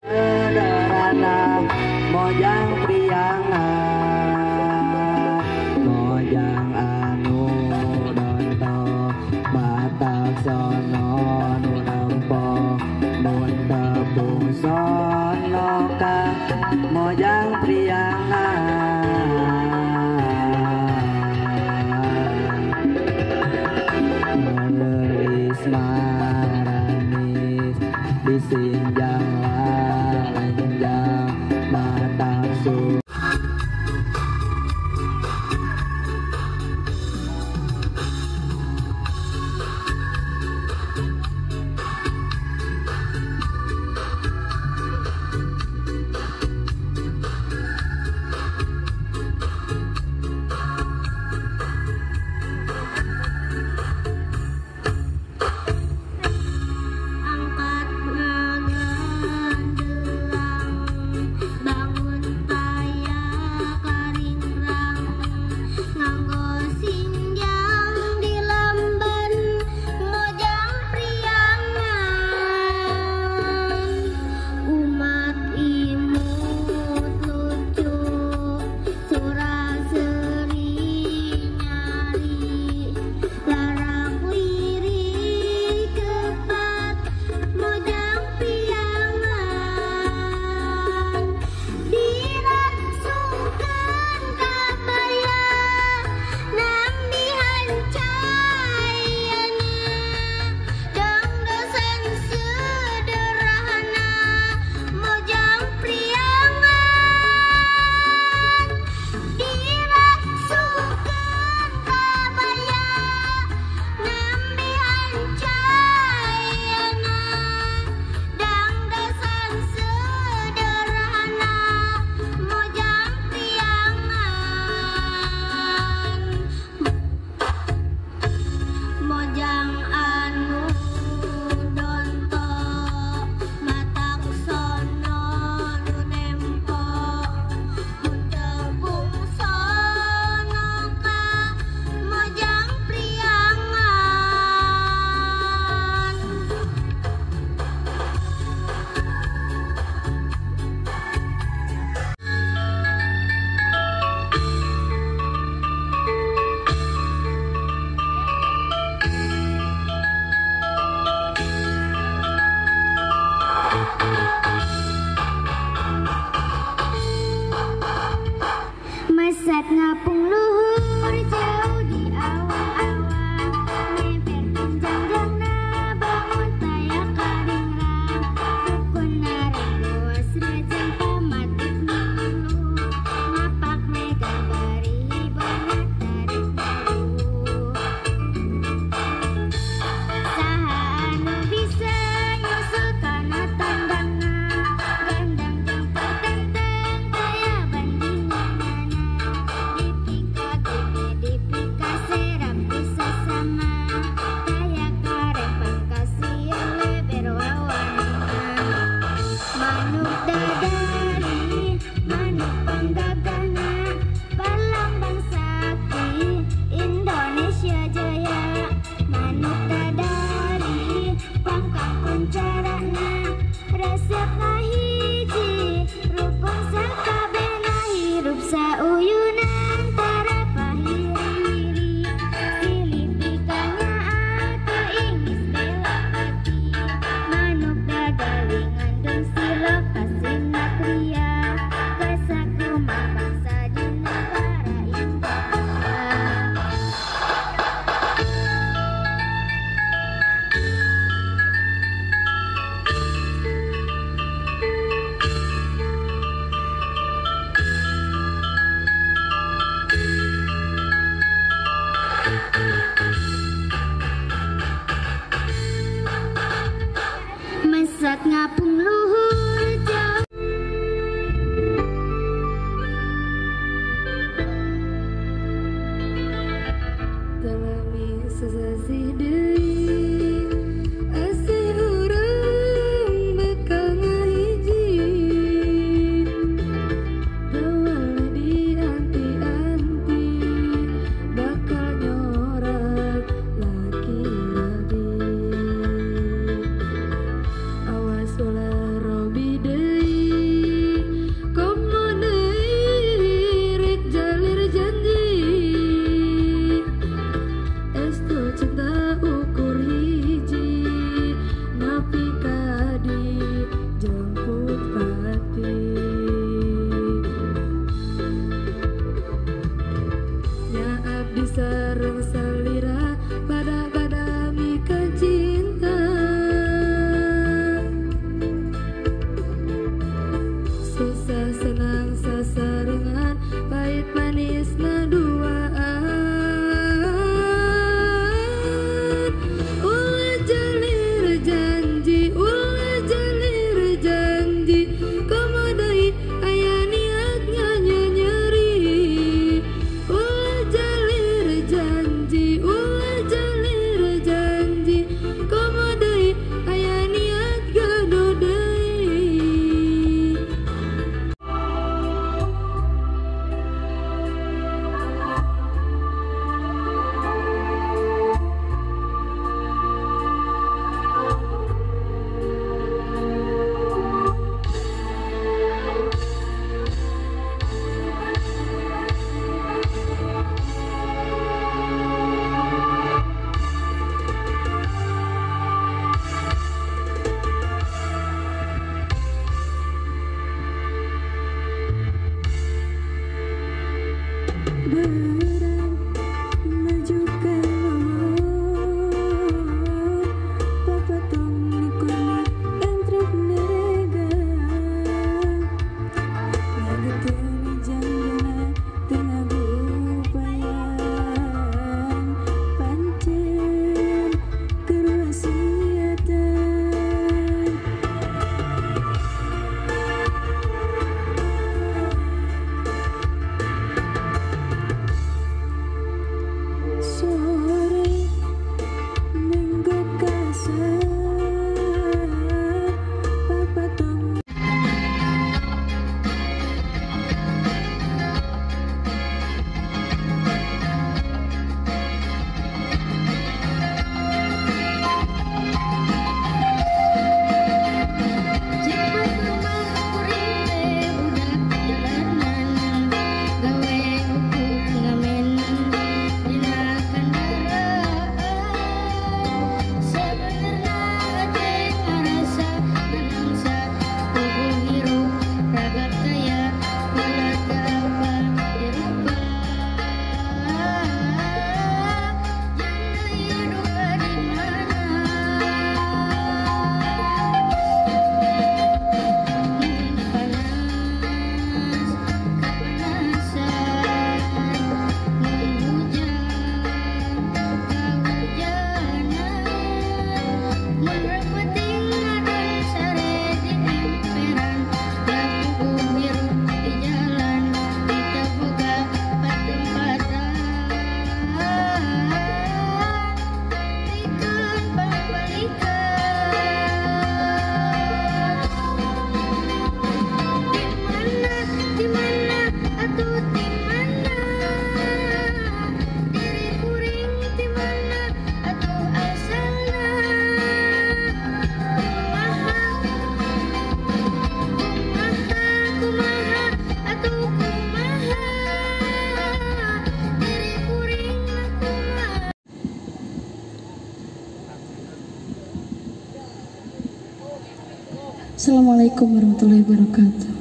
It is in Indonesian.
sederhana mojang priangan mojang anu donto batak sono nu nempo mun tepung sono ka mojang priangan meleris maranis disinjang lanjang batak su. Mesat ngapung luhur jauh di awang-awang meber panjang-jangna bangun tayak karingrang sukun narang luas rajang pamatik nulu ngapak mega bari banget tarik dulu saha anu bisa nyusul kana tandangna gandang jeung pertenteng kaya bandingan dipika serap bisa sama kayak karep pangkasian leber wawangan manuk dadari manuk panggagana balambang sakti Indonesia Jaya manuk dadari pangkang kuncarana resep hiji rukun sakabena hirup sauyunan tara pahiri silih pikanya atau ingis bela pati manuk dadari ngandung sila kasinatria kesakuma bangsa di negara Indonesia. Mesat ngapung luhur jauh Talami sesasi deui asih urang bakal ngahiji tawal dianti-anti bakal nyorak laki-laki awas ulah Berat majukan nomor Papa tong nikoni entrik nerega Ngageteni janjana tengah gupayan Pancen kerwasiatan Sore minggu kasar Papa tong Cepat rumah kuring teh budak jalanan gawe ukur ngamen dina kendaraan sebenarnya teh ngarasa nangsa tubuh hirup ragap daya kulaga apa dirupa janda hidup di mana Assalamualaikum warahmatullahi wabarakatuh.